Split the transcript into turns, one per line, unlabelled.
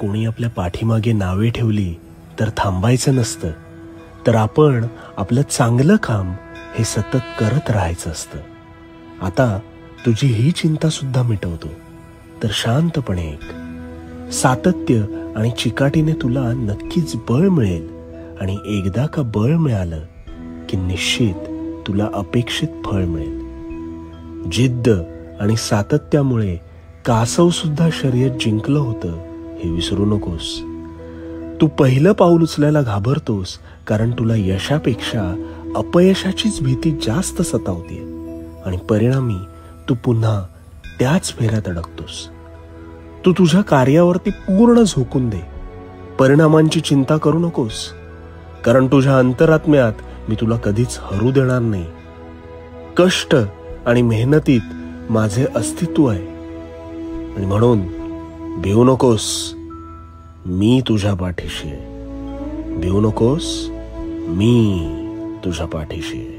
कोणी आपल्या पाठीमागे नावे ठेवली तर थांबायचं नसतं, तर आपण आपलं चांगलं काम हे सतत करत राहायचं असतं. आता तुझी ही चिंता सुद्धा मिटवतो, तर शांतपणे ऐक. सातत्य आणि चिकाटीने तुला नक्कीच बळ मिळेल, आणि एकदा का बळ मिळालं की निश्चित तुला अपेक्षित फळ मिळेल. जिद्द आणि सातत्यामुळे कासव सुद्धा शर्यत जिंकलं होतं हे विसरू नकोस. तू पहिलं पाऊल उचलायला घाबरतोस कारण तुला यशापेक्षा अपयशाचीच भीती जास्त सतावते, आणि परिणामी तू पुन्हा त्याच फेऱ्यात अडकतोस. तू तुझ्या कार्यावरती पूर्ण झोकून दे. परिणामांची चिंता करू नकोस, कारण तुझ्या अंतरात्म्यात मी तुला कधीच हरू देणार नाही. कष्ट आणि मेहनतीत माझे अस्तित्व आहे, आणि म्हणून भिवू नकोस. मी तुझ्या पाठीशी आहे. भिवू नकोस, मी तुझ्या पाठीशी आहे.